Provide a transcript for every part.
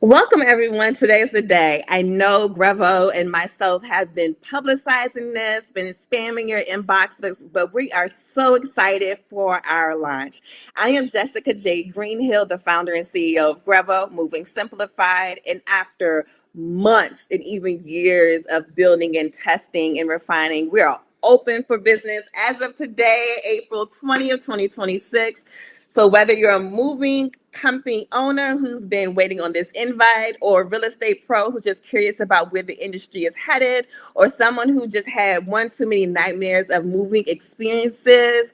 Welcome, everyone. Today is the day. I know GRVO and myself have been publicizing this, been spamming your inboxes, but we are so excited for our launch. I am Jessica J. Greenhill, the founder and CEO of GRVO, Moving Simplified. And after months and even years of building and testing and refining, we are open for business as of today, April 20th, 2026. So whether you're a moving company owner who's been waiting on this invite, or a real estate pro who's just curious about where the industry is headed, or someone who just had one too many nightmares of moving experiences,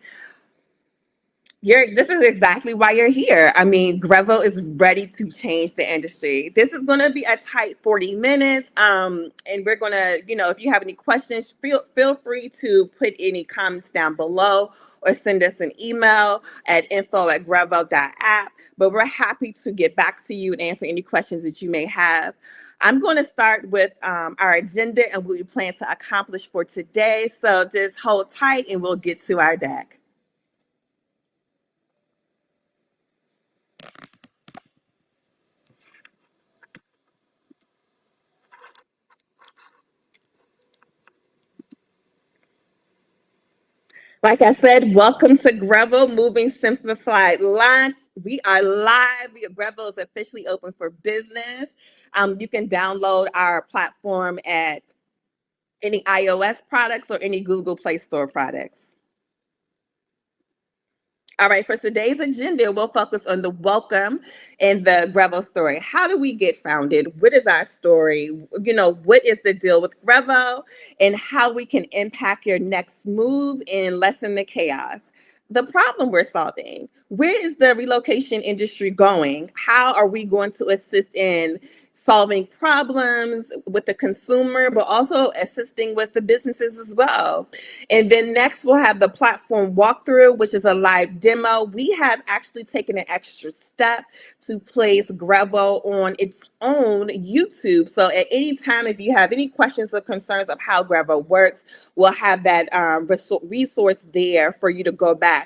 this is exactly why you're here. I mean, GRVO is ready to change the industry. This is going to be a tight 40 minutes. And we're going to, if you have any questions, feel free to put any comments down below or send us an email at info@grvo.app. But we're happy to get back to you and answer any questions that you may have. I'm going to start with our agenda and what we plan to accomplish for today. So just hold tight and we'll get to our deck. Like I said, welcome to GRVO Moving Simplified Launch. We are live. GRVO is officially open for business. You can download our platform at any iOS products or any Google Play Store products. All right, for today's agenda, we'll focus on the welcome and the GRVO story. How do we get founded? What is our story? What is the deal with GRVO and how we can impact your next move and lessen the chaos? The problem we're solving. Where is the relocation industry going? How are we going to assist in solving problems with the consumer, but also assisting with the businesses as well? And then next, we'll have the platform walkthrough, which is a live demo. We have actually taken an extra step to place GRVO on its own YouTube. So at any time, if you have any questions or concerns of how GRVO works, we'll have that resource there for you to go back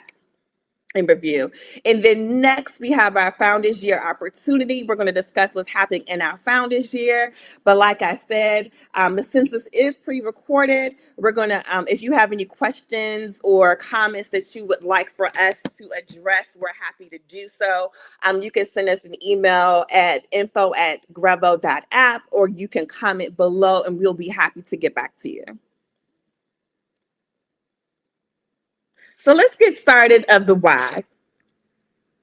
and review. And then next, we have our Founders Year opportunity. We're going to discuss what's happening in our Founders Year. But like I said, since this is pre-recorded, we're going to, if you have any questions or comments that you would like for us to address, we're happy to do so. You can send us an email at info@grvo.app, or you can comment below and we'll be happy to get back to you. So let's get started of the why.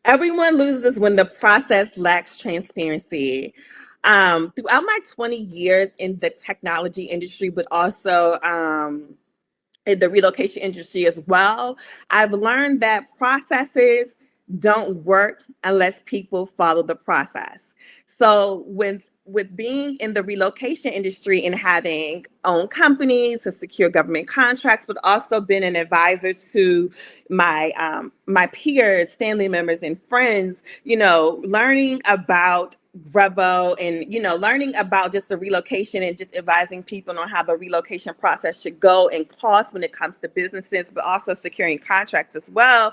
Everyone loses when the process lacks transparency. Throughout my 20 years in the technology industry, but also in the relocation industry as well, I've learned that processes don't work unless people follow the process. So with being in the relocation industry and having owned companies to secure government contracts, but also been an advisor to my peers, family members, and friends, learning about GRVO and learning about just the relocation and just advising people on how the relocation process should go and cost when it comes to businesses, but also securing contracts as well.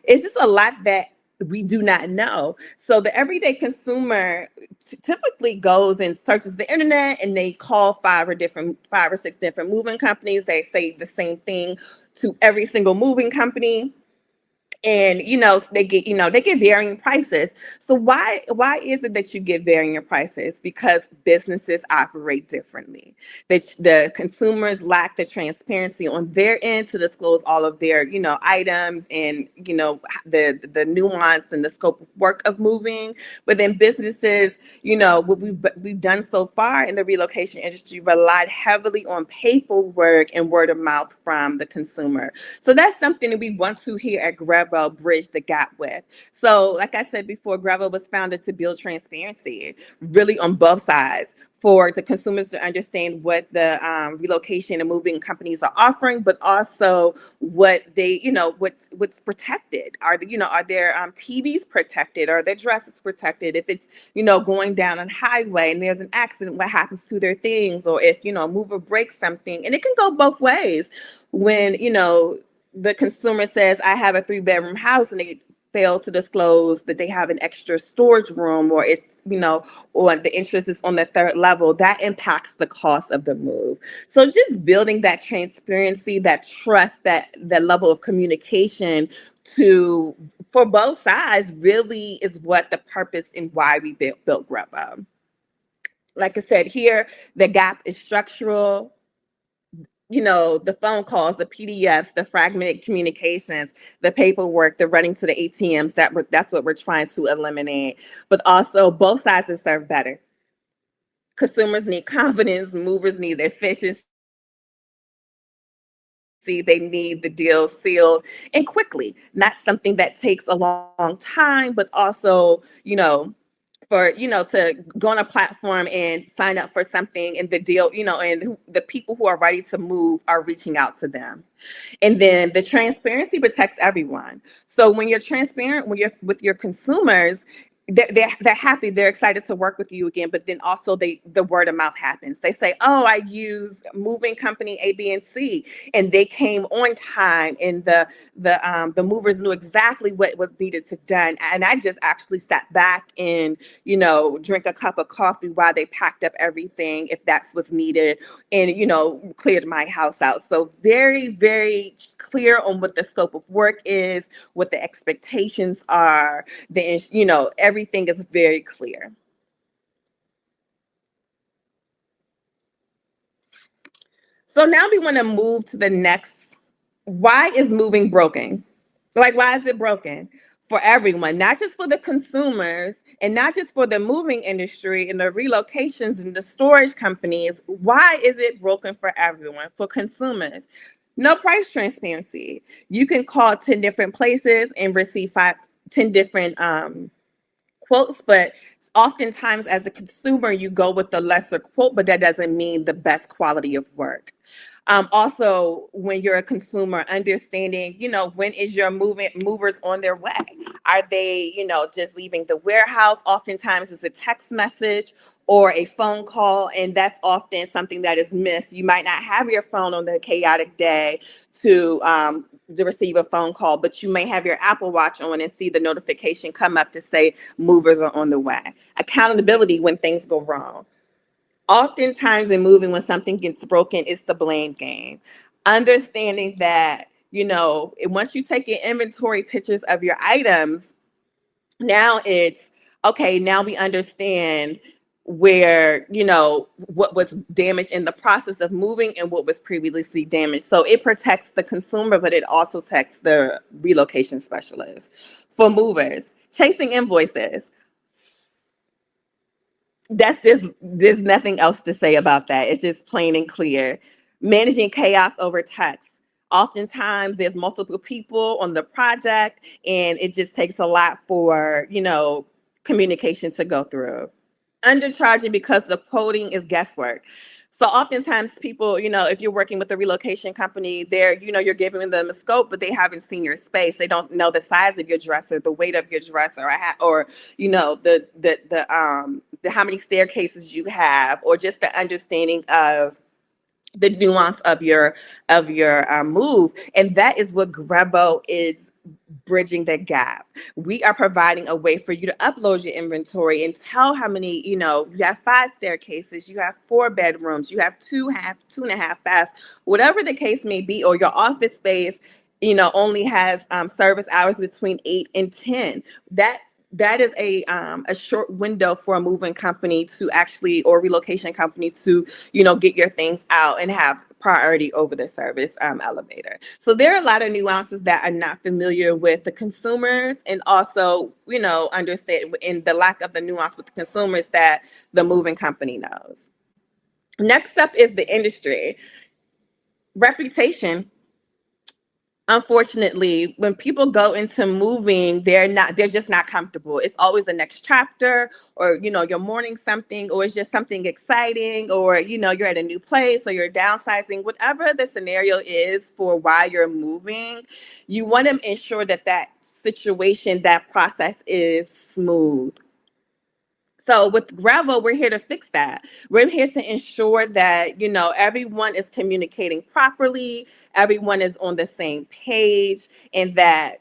It's just a lot that we do not know. So the everyday consumer typically goes and searches the internet and they call five or six different moving companies. They say the same thing to every single moving company. And they get varying prices. So why is it that you get varying prices? Because businesses operate differently. The consumers lack the transparency on their end to disclose all of their items and the nuance and the scope of work of moving. But then businesses, what we've done so far in the relocation industry, relied heavily on paperwork and word of mouth from the consumer. So that's something that we want to here at GRVO bridge the gap with. So like I said before, GRVO was founded to build transparency really on both sides, for the consumers to understand what the relocation and moving companies are offering, but also what they, what's protected. Are their TVs protected? Are their dresses protected? If it's, going down a highway and there's an accident, what happens to their things? Or if, a mover breaks something, and it can go both ways when, the consumer says, I have a 3-bedroom house, and they fail to disclose that they have an extra storage room, or it's, or the interest is on the third level, that impacts the cost of the move. So just building that transparency, that trust, that level of communication to for both sides really is what the purpose and why we built GRVO. Like I said, here the gap is structural. The phone calls, the PDFs, the fragmented communications, the paperwork, the running to the ATMs, that's what we're trying to eliminate. But also both sides deserve better. Consumers need confidence, movers need efficiency, they need the deal sealed and quickly, not something that takes a long time, but also, for to go on a platform and sign up for something, and the deal, and the people who are ready to move are reaching out to them. And then the transparency protects everyone. So when you're transparent, when you're with your consumers, they're happy, they're excited to work with you again. But then also the word of mouth happens. They say, oh, I use moving company A, B, and C, and they came on time, and the movers knew exactly what was needed to done. And I just actually sat back and drink a cup of coffee while they packed up everything, if that's what's needed, and cleared my house out. So very, very clear on what the scope of work is, what the expectations are, everything is very clear. So now we want to move to the next. Why is moving broken? Like, why is it broken? For everyone, not just for the consumers, and not just for the moving industry and the relocations and the storage companies. Why is it broken for everyone? For consumers, no price transparency. You can call 10 different places and receive 10 different quotes, but oftentimes as a consumer, you go with the lesser quote, but that doesn't mean the best quality of work. Also, when you're a consumer, understanding, when is your movers on their way? Are they, just leaving the warehouse? Oftentimes it's a text message or a phone call, and that's often something that is missed. You might not have your phone on the chaotic day to receive a phone call, but you may have your Apple Watch on and see the notification come up to say movers are on the way. Accountability when things go wrong. Oftentimes in moving, when something gets broken, it's the blame game. Understanding that, once you take your inventory pictures of your items, now it's okay. Now we understand where, what was damaged in the process of moving and what was previously damaged. So it protects the consumer, but it also protects the relocation specialist. For movers, chasing invoices, there's nothing else to say about that. It's just plain and clear. Managing chaos over text. Oftentimes there's multiple people on the project, and it just takes a lot for, communication to go through. Undercharging because the quoting is guesswork. So oftentimes people, if you're working with a relocation company, you're giving them a scope, but they haven't seen your space. They don't know the size of your dresser, the weight of your dresser, or the how many staircases you have, or just the understanding of the nuance of your move. And that is what GRVO is bridging the gap. We are providing a way for you to upload your inventory and tell how many, you have 5 staircases, you have 4 bedrooms, you have 2.5 baths, whatever the case may be, or your office space, only has service hours between 8 and 10. That is a short window for a moving company to actually, or relocation company to, get your things out and have priority over the service elevator. So there are a lot of nuances that are not familiar with the consumers, and also, understand in the lack of the nuance with the consumers that the moving company knows. Next up is the industry. Reputation. Unfortunately, when people go into moving, they're just not comfortable. It's always the next chapter, or you're mourning something, or it's just something exciting, or you're at a new place, or you're downsizing. Whatever the scenario is for why you're moving, you want to ensure that situation, that process is smooth. So with GRVO, we're here to fix that. We're here to ensure that, everyone is communicating properly, everyone is on the same page, and that,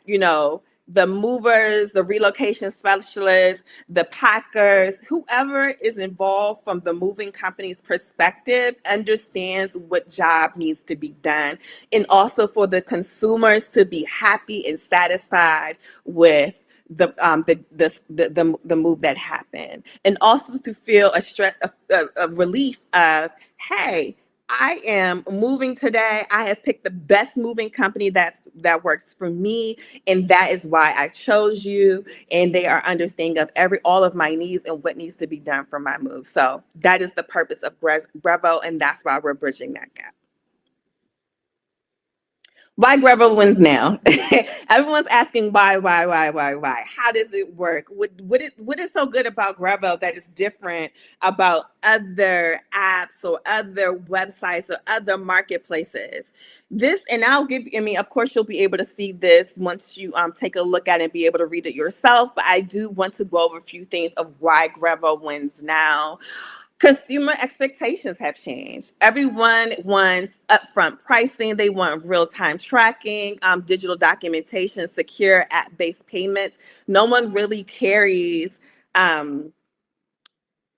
the movers, the relocation specialists, the packers, whoever is involved from the moving company's perspective understands what job needs to be done. And also for the consumers to be happy and satisfied with the move that happened, and also to feel a stress, a relief of, hey, I am moving today. I have picked the best moving company that works for me, and that is why I chose you. And they are understanding of all of my needs and what needs to be done for my move. So that is the purpose of GRVO, and that's why we're bridging that gap. Why GRVO wins now? Everyone's asking why? How does it work? What is so good about GRVO that is different about other apps or other websites or other marketplaces? This, and I'll give. I mean, of course, you'll be able to see this once you take a look at it and be able to read it yourself. But I do want to go over a few things of why GRVO wins now. Consumer expectations have changed. Everyone wants upfront pricing. They want real-time tracking, digital documentation, secure app-based payments. No one really carries um,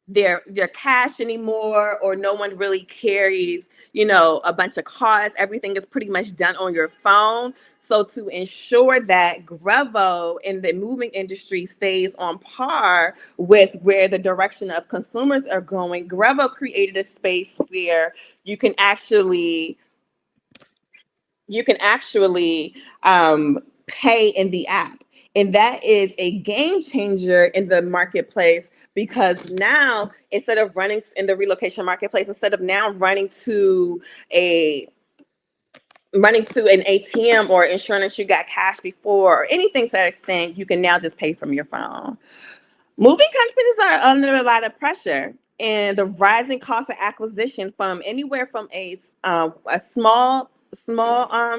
their cash anymore, or no one really carries, a bunch of cards. Everything is pretty much done on your phone. So to ensure that GRVO in the moving industry stays on par with where the direction of consumers are going, GRVO created a space where you can actually pay in the app. And that is a game changer in the marketplace, because now, instead of running in the relocation marketplace, instead of now a running to an ATM or ensuring that you got cash before or anything to that extent, you can now just pay from your phone. Moving companies are under a lot of pressure, and the rising cost of acquisition, from anywhere from a small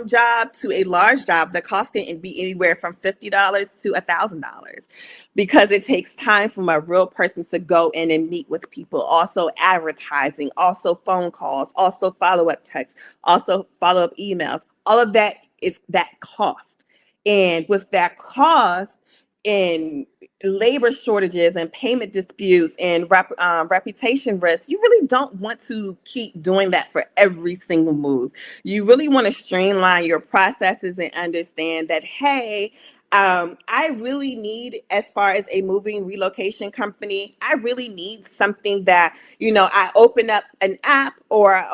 job to a large job. The cost can be anywhere from $50 to $1,000, because it takes time from a real person to go in and meet with people. Also advertising, also phone calls, also follow-up texts, also follow-up emails. All of that is that cost. And with that cost, in labor shortages and payment disputes and reputation risks, you really don't want to keep doing that for every single move. You really want to streamline your processes and understand that, hey, I really need, as far as a moving relocation company, I really need something that, I open up an app, or I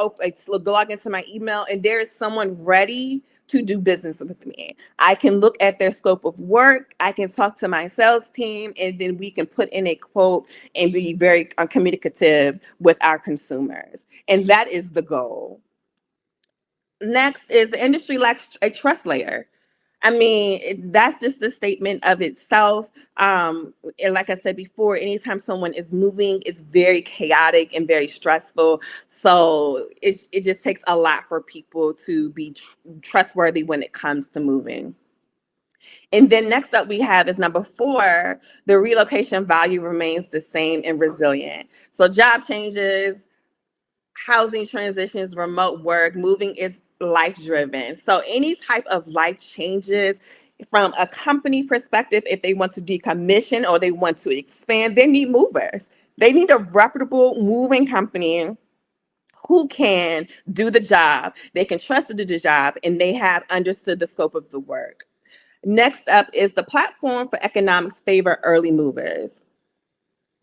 log into my email, and there is someone ready to do business with me. I can look at their scope of work. I can talk to my sales team, and then we can put in a quote and be very communicative with our consumers. And that is the goal. Next is, the industry lacks a trust layer. I mean, that's just a statement of itself. And like I said before, anytime someone is moving, it's very chaotic and very stressful. So it just takes a lot for people to be trustworthy when it comes to moving. And then next up we have is number 4, the relocation value remains the same and resilient. So job changes, housing transitions, remote work, moving is life driven. So any type of life changes, from a company perspective, if they want to decommission or they want to expand, they need movers. They need a reputable moving company who can do the job, they can trust to do the job, and they have understood the scope of the work. Next up is the platform for economics favor early movers.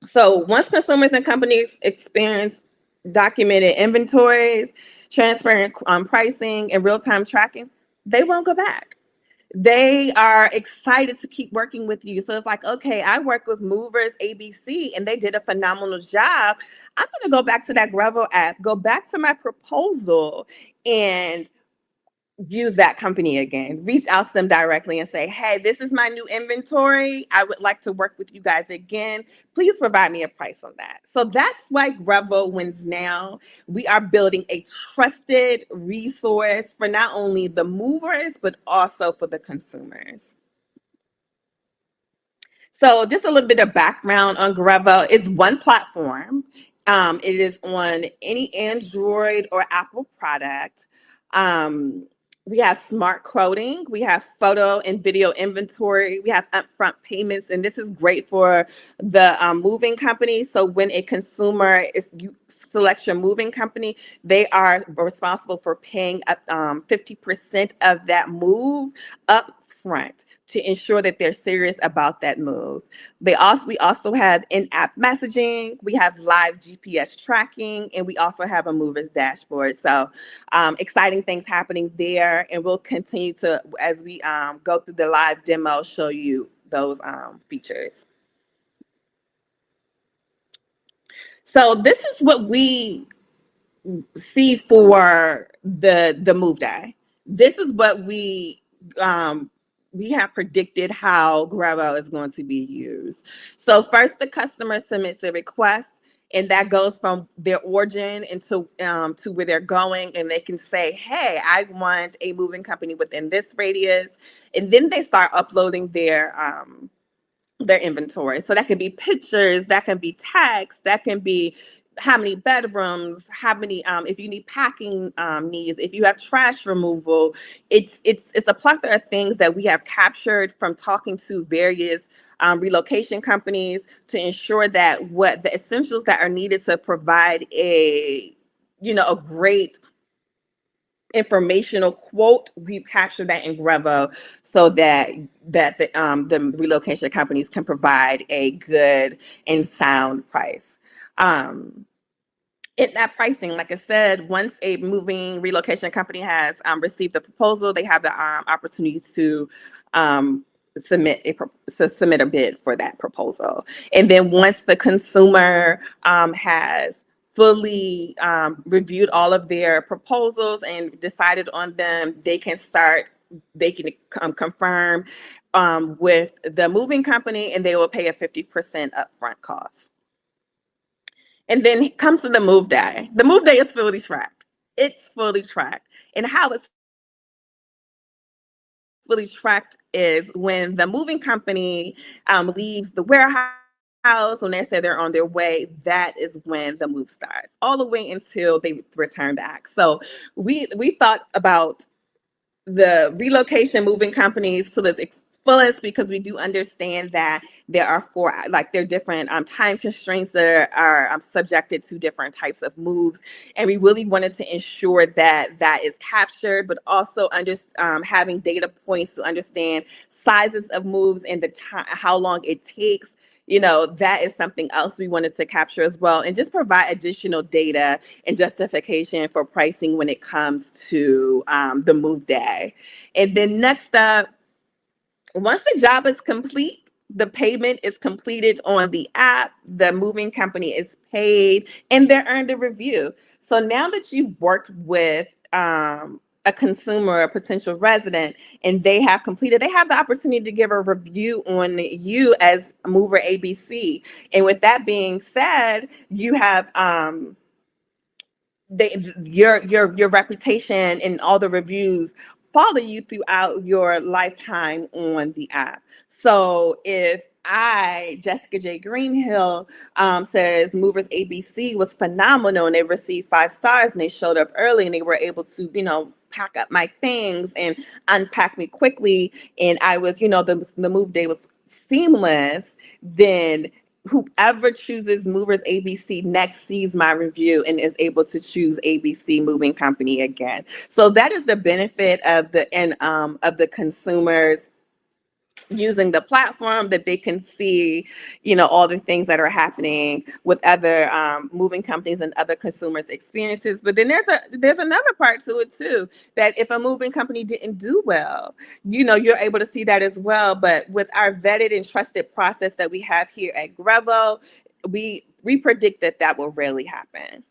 So once consumers and companies experience documented inventories, transparent pricing, and real-time tracking, they won't go back. They are excited to keep working with you. So it's like, okay, I work with Movers ABC and they did a phenomenal job. I'm going to go back to that GRVO app, go back to my proposal, and use that company again. Reach out to them directly and say, hey, this is my new inventory. I would like to work with you guys again. Please provide me a price on that. So that's why GRVO wins now. We are building a trusted resource for not only the movers, but also for the consumers. So just a little bit of background on GRVO. It's one platform. It is on any Android or Apple product. Um, We have smart quoting, we have photo and video inventory, we have upfront payments, and this is great for the moving company. So when a consumer is you select your moving company, they are responsible for paying up 50% of that move up front to ensure that they're serious about that move. We also have in-app messaging, we have live GPS tracking, and we also have a mover's dashboard. So exciting things happening there, and we'll continue to, as we go through the live demo, show you those features. So this is what we see for the move day. This is what we have predicted how GRVO is going to be used. So first, the customer submits a request, and that goes from their origin into to where they're going, and they can say, "Hey, I want a moving company within this radius," and then they start uploading their inventory. So that can be pictures, that can be text, that can be how many bedrooms, how many if you need packing needs, if you have trash removal. It's a plethora of things that we have captured from talking to various relocation companies to ensure that what the essentials that are needed to provide a great informational quote, we've captured that in GRVO so that the relocation companies can provide a good and sound price. Um, that pricing, like I said, once a moving relocation company has received the proposal, they have the opportunity to um, submit a bid for that proposal. And then once the consumer has fully reviewed all of their proposals and decided on them, they can confirm with the moving company, and they will pay a 50% upfront cost. And then comes to the move day. The move day is fully tracked. It's fully tracked. And how it's fully tracked is when the moving company leaves the warehouse, when they say they're on their way, that is when the move starts, all the way until they return back. So we thought about the relocation moving companies to its fullest, because we do understand that there are different time constraints that are subjected to different types of moves, and we really wanted to ensure that that is captured, but also having data points to understand sizes of moves and the time, how long it takes. That is something else we wanted to capture as well, and just provide additional data and justification for pricing when it comes to the move day. And then next up, once the job is complete, the payment is completed on the app, the moving company is paid, and they're earned a review. So now that you've worked with a consumer, a potential resident, and they have the opportunity to give a review on you as mover ABC. And with that being said, you have your reputation and all the reviews follow you throughout your lifetime on the app. So if Jessica J. Greenhill, says Movers ABC was phenomenal and they received 5 stars and they showed up early and they were able to, pack up my things and unpack me quickly, and I was, the move day was seamless, then whoever chooses Movers ABC next sees my review and is able to choose ABC Moving Company again. So that is the benefit of the consumers using the platform, that they can see, all the things that are happening with other moving companies and other consumers' experiences. But then there's another part to it too, that if a moving company didn't do well, you're able to see that as well. But with our vetted and trusted process that we have here at GRVO, we predict that will rarely happen.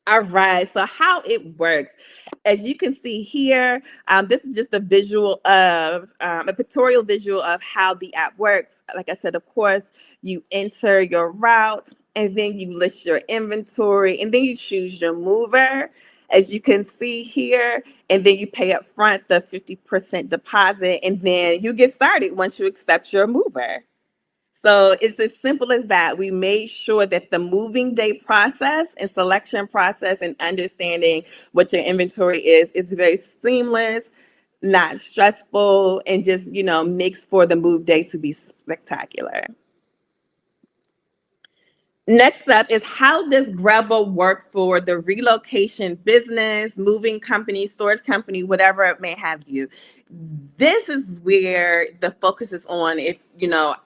All right, so how it works. As you can see here, this is just a pictorial visual of how the app works. Like I said, of course, you enter your route, and then you list your inventory, and then you choose your mover, as you can see here, and then you pay up front the 50% deposit, and then you get started once you accept your mover. So it's as simple as that. We made sure that the moving day process and selection process and understanding what your inventory is very seamless, not stressful, and just, makes for the move day to be spectacular. Next up is, how does GRVO work for the relocation business, moving company, storage company, whatever it may have you? This is where the focus is on, if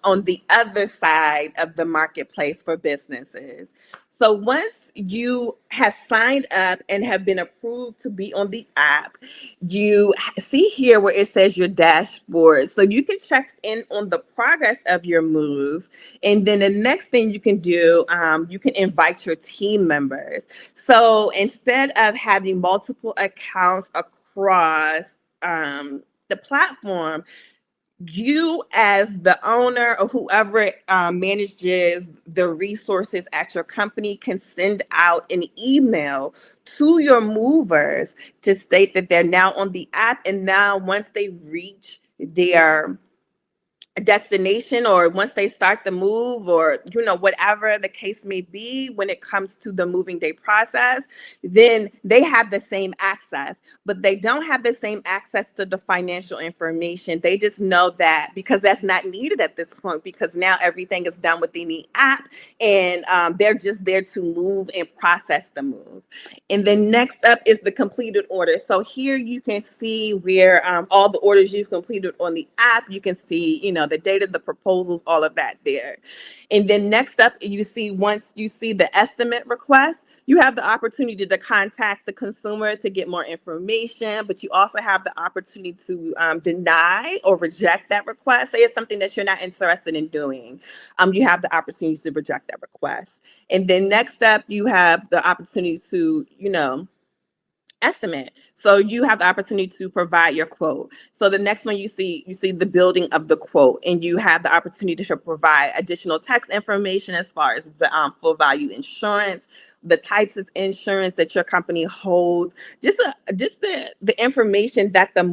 on the other side of the marketplace for businesses. So once you have signed up and have been approved to be on the app, you see here where it says your dashboard. So you can check in on the progress of your moves. And then the next thing you can do, you can invite your team members. So instead of having multiple accounts across the platform, you as the owner or whoever manages the resources at your company can send out an email to your movers to state that they're now on the app, and now once they reach their destination, or once they start the move, or whatever the case may be, when it comes to the moving day process, then they have the same access, but they don't have the same access to the financial information. They just know that, because that's not needed at this point, because now everything is done within the app, and they're just there to move and process the move. And then next up is the completed order. So here you can see where all the orders you've completed on the app. You can see, the data, the proposals, all of that there. And then next up, once you see the estimate request, you have the opportunity to contact the consumer to get more information, but you also have the opportunity to deny or reject that request. Say it's something that you're not interested in doing. You have the opportunity to reject that request. And then next up, you have the opportunity to, estimate. So you have the opportunity to provide your quote. So the next one, you see the building of the quote, and you have the opportunity to provide additional text information as far as full value insurance, the types of insurance that your company holds, just the information that the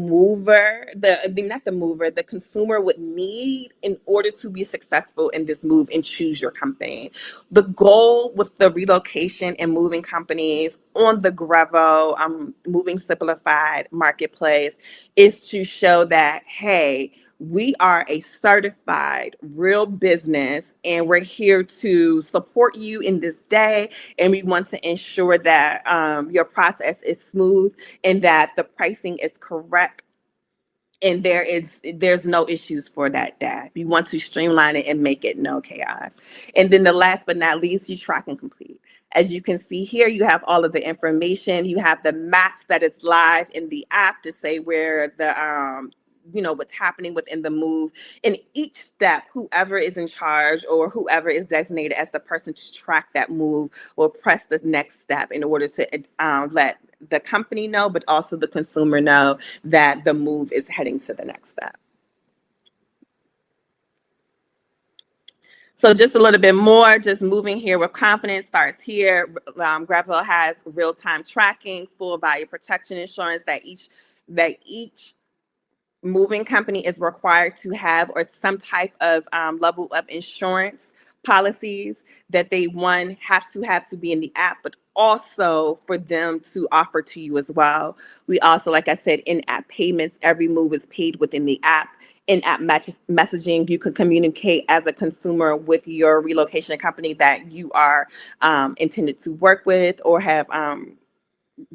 consumer would need in order to be successful in this move and choose your company. The goal with the relocation and moving companies on the GRVO Moving Simplified marketplace is to show that, hey, we are a certified real business, and we're here to support you in this day, and we want to ensure that your process is smooth and that the pricing is correct, and there's no issues for that data. We want to streamline it and make it no chaos. And then the last but not least, you track and complete. As you can see here, you have all of the information. You have the maps that is live in the app to say where the what's happening within the move. In each step, whoever is in charge or whoever is designated as the person to track that move will press the next step in order to let the company know, but also the consumer know that the move is heading to the next step. So just a little bit more, just moving here with confidence starts here. GRVO has real-time tracking, full value protection insurance that each moving company is required to have, or some type of level of insurance policies that they have to be in the app, but also for them to offer to you as well. We also, like I said, in-app payments, every move is paid within the app. In-app messaging, you can communicate as a consumer with your relocation company that you are intended to work with or have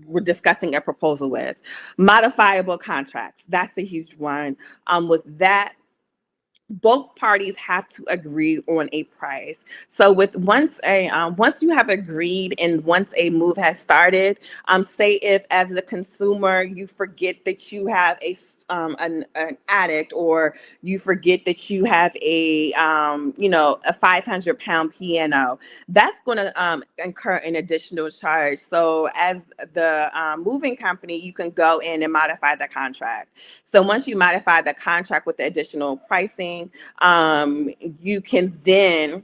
we're discussing a proposal with. Modifiable contracts, that's a huge one. With that, both parties have to agree on a price. So once you have agreed and once a move has started, say if as the consumer you forget that you have an addict, or you forget that you have a 500-pound piano, that's going to incur an additional charge. So as the moving company, you can go in and modify the contract. So once you modify the contract with the additional pricing, you can then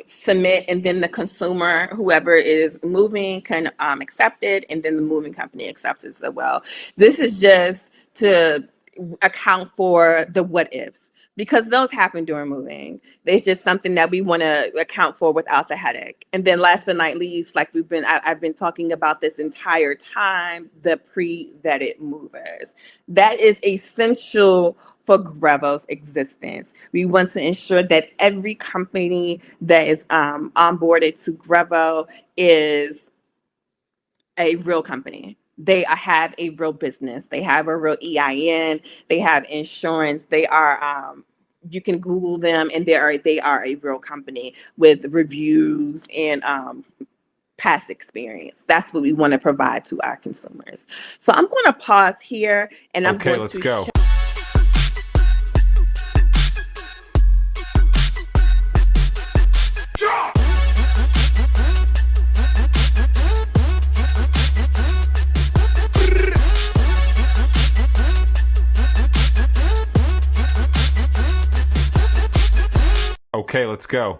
submit, and then the consumer, whoever is moving, can accept it, and then the moving company accepts it as well. This is just to account for the what ifs, because those happen during moving. It's just something that we want to account for without the headache. And then last but not least, like I've been talking about this entire time, the pre-vetted movers. That is essential for GRVO's existence. We want to ensure that every company that is onboarded to GRVO is a real company. They have a real business. They have a real EIN. They have insurance. They are you can Google them, and they are a real company with reviews and past experience. That's what we want to provide to our consumers. So I'm going to pause here, and I'm going let's to go. Okay, let's go.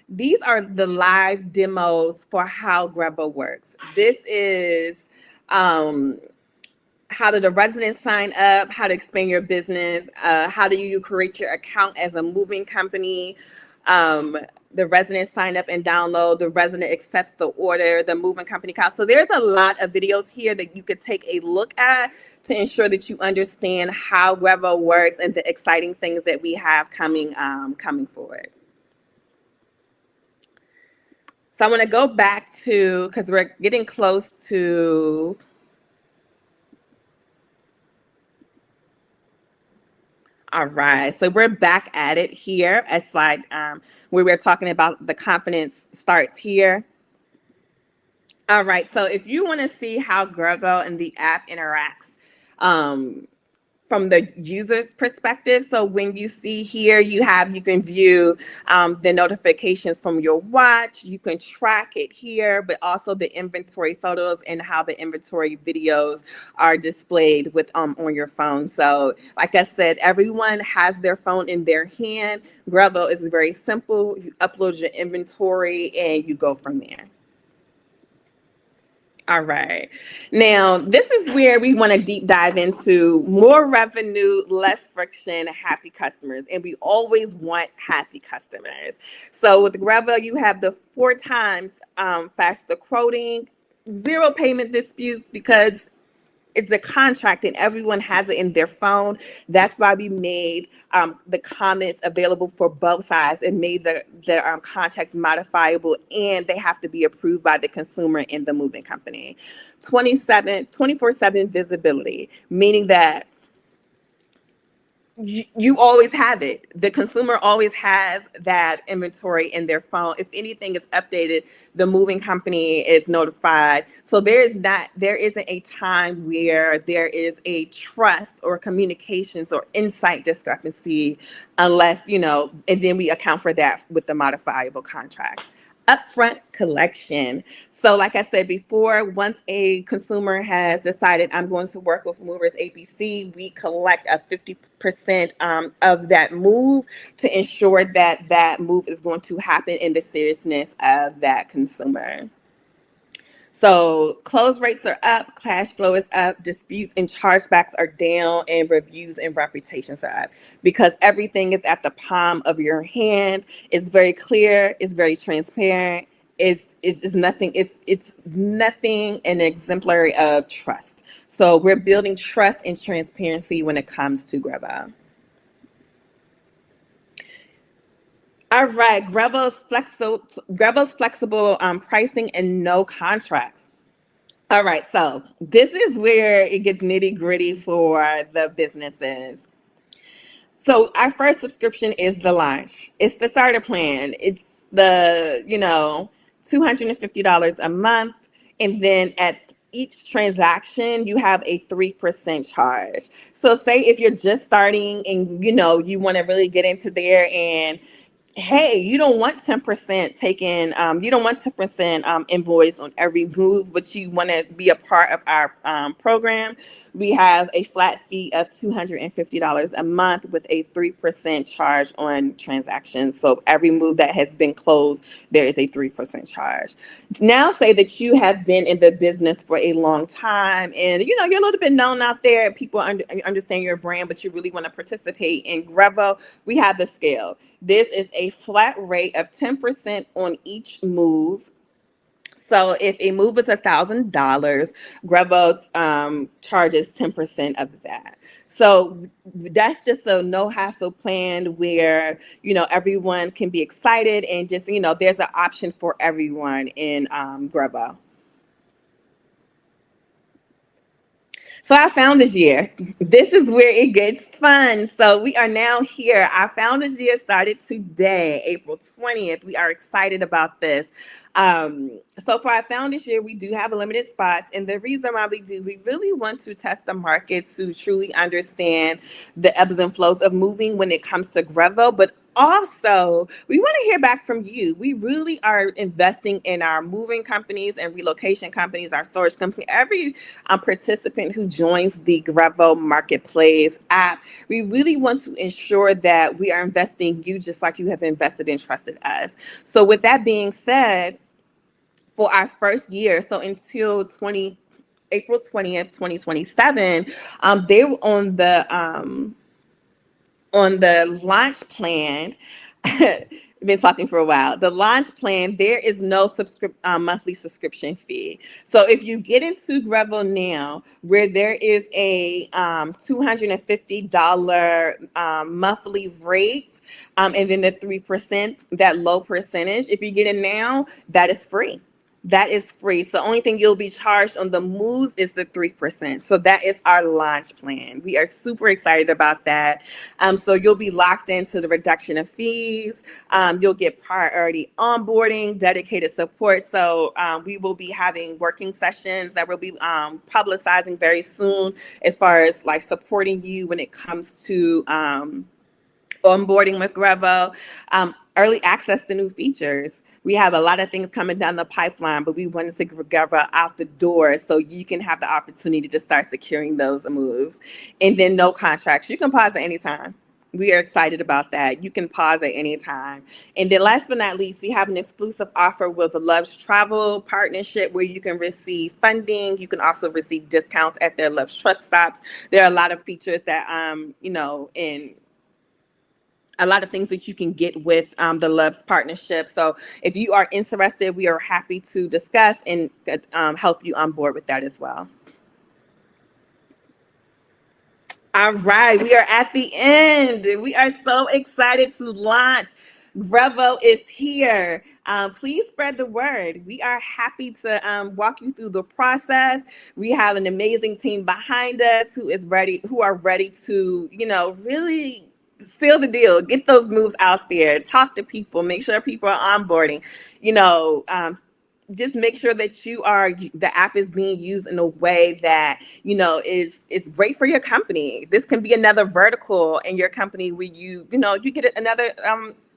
These are the live demos for how GRVO works. This is how do the residents sign up, how to expand your business, how do you create your account as a moving company. The resident sign up and download, the resident accepts the order, the moving company cost. So there's a lot of videos here that you could take a look at to ensure that you understand how GRVO works and the exciting things that we have coming forward. So I want to go back to, because we're getting close to all right, so we're back at it here at slide where we're talking about the confidence starts here. All right, so if you want to see how GRVO and the app interacts, from the user's perspective. So when you see here, you can view the notifications from your watch. You can track it here, but also the inventory photos and how the inventory videos are displayed with on your phone. So like I said, everyone has their phone in their hand. GRVO is very simple. You upload your inventory and you go from there. All right. Now, this is where we want to deep dive into more revenue, less friction, happy customers. And we always want happy customers. So with GRVO, you have the 4 times faster quoting, zero payment disputes because it's a contract and everyone has it in their phone. That's why we made the comments available for both sides and made the contracts modifiable, and they have to be approved by the consumer and the moving company. 24/7 visibility, meaning that you always have it. The consumer always has that inventory in their phone. If anything is updated, the moving company is notified. So there isn't a time where there is a trust or communications or insight discrepancy unless, and then we account for that with the modifiable contracts. Upfront collection. So like I said before, once a consumer has decided I'm going to work with Movers ABC, we collect a 50% of that move to ensure that that move is going to happen in the seriousness of that consumer. So close rates are up, cash flow is up, disputes and chargebacks are down, and reviews and reputations are up because everything is at the palm of your hand. It's very clear. It's very transparent. It's nothing an exemplary of trust. So we're building trust and transparency when it comes to GRVO. All right, GRVO's flexible pricing and no contracts. All right, so this is where it gets nitty gritty for the businesses. So our first subscription is the launch. It's the starter plan. It's the, $250 a month. And then at each transaction, you have a 3% charge. So say if you're just starting and, you want to really get into there and hey, you don't want 10% taken, you don't want 10% invoice on every move, but you want to be a part of our program. We have a flat fee of $250 a month with a 3% charge on transactions. So every move that has been closed, there is a 3% charge. Now say that you have been in the business for a long time and, you're a little bit known out there and people understand your brand, but you really want to participate in GRVO. We have the scale. This is a flat rate of 10% on each move. So if a move is $1,000, GRVO charges 10% of that. So that's just a no hassle plan where, everyone can be excited and just, there's an option for everyone in GRVO. So our founders year, this is where it gets fun. So we are now here. Our founders year started today, April 20th. We are excited about this. So for our founders year, we do have limited spots. And the reason why we really want to test the market to truly understand the ebbs and flows of moving when it comes to GRVO, but also, we want to hear back from you. We really are investing in our moving companies and relocation companies, our storage company, every participant who joins the GRVO Marketplace app. We really want to ensure that we are investing you just like you have invested and trusted us. So with that being said, for our first year, so until April 20th, 2027, they were on the launch plan. Been talking for a while. The launch plan, there is no monthly subscription fee. So if you get into GRVO now, where there is a $250 monthly rate, and then the 3%, that low percentage, if you get it now, that is free. That is free. So the only thing you'll be charged on the moves is the 3%. So that is our launch plan. We are super excited about that. So you'll be locked into the reduction of fees. You'll get priority onboarding, dedicated support. So we will be having working sessions that we'll be publicizing very soon as far as like supporting you when it comes to onboarding with GRVO, early access to new features. We have a lot of things coming down the pipeline, but we wanted to get GRVO out the door so you can have the opportunity to start securing those moves. And then no contracts. You can pause at any time. We are excited about that. You can pause at any time. And then last but not least, we have an exclusive offer with a Love's Travel partnership where you can receive funding. You can also receive discounts at their Love's truck stops. There are a lot of features that, in a lot of things that you can get with the Love's partnership. So if you are interested, we are happy to discuss and help you on board with that as well. All right, we are at the end. We are so excited to launch. GRVO is here. Please spread the word. We are happy to walk you through the process. We have an amazing team behind us who are ready to, really seal the deal, get those moves out there, talk to people, make sure people are onboarding, just make sure that the app is being used in a way that, is great for your company. This can be another vertical in your company where you get another,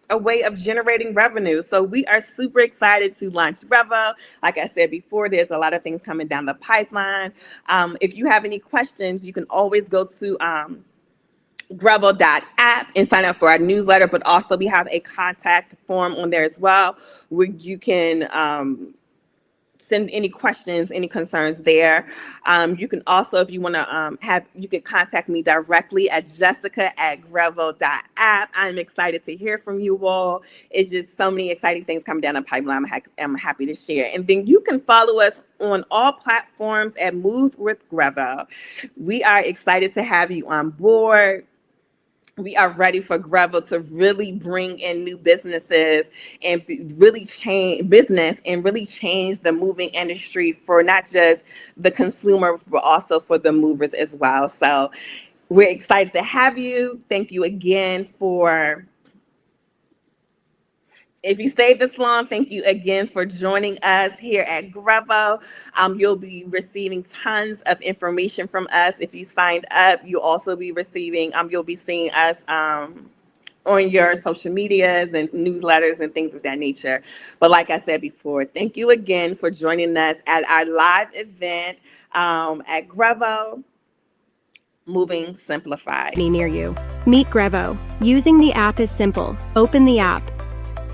a way of generating revenue. So we are super excited to launch GRVO. Like I said before, there's a lot of things coming down the pipeline. If you have any questions, you can always go to, GRVO.app and sign up for our newsletter, but also we have a contact form on there as well where you can send any questions, any concerns there. You can also, if you want to you can contact me directly at jessica@grvo.app. I'm excited to hear from you all. It's just so many exciting things coming down the pipeline. I'm happy to share. And then you can follow us on all platforms at Move with GRVO. We are excited to have you on board. We are ready for GRVO to really bring in new businesses and really change the moving industry for not just the consumer, but also for the movers as well. So we're excited to have you. Thank you again if you stayed this long, thank you again for joining us here at GRVO. You'll be receiving tons of information from us. If you signed up, you'll also be receiving, you'll be seeing us on your social medias and newsletters and things of that nature. But like I said before, thank you again for joining us at our live event at GRVO. Moving Simplified. Near you. Meet GRVO. Using the app is simple. Open the app.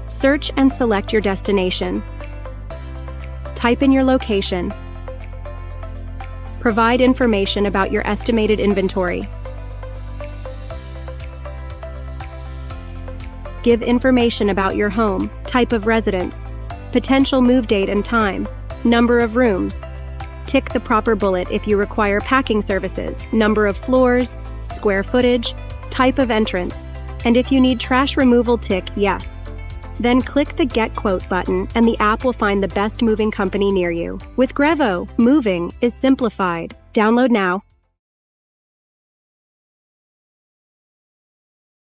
Search and select your destination. Type in your location. Provide information about your estimated inventory. Give information about your home, type of residence, potential move date and time, number of rooms. Tick the proper bullet if you require packing services, number of floors, square footage, type of entrance, and if you need trash removal, tick yes. Then click the Get Quote button and the app will find the best moving company near you. With GRVO, moving is simplified. Download now.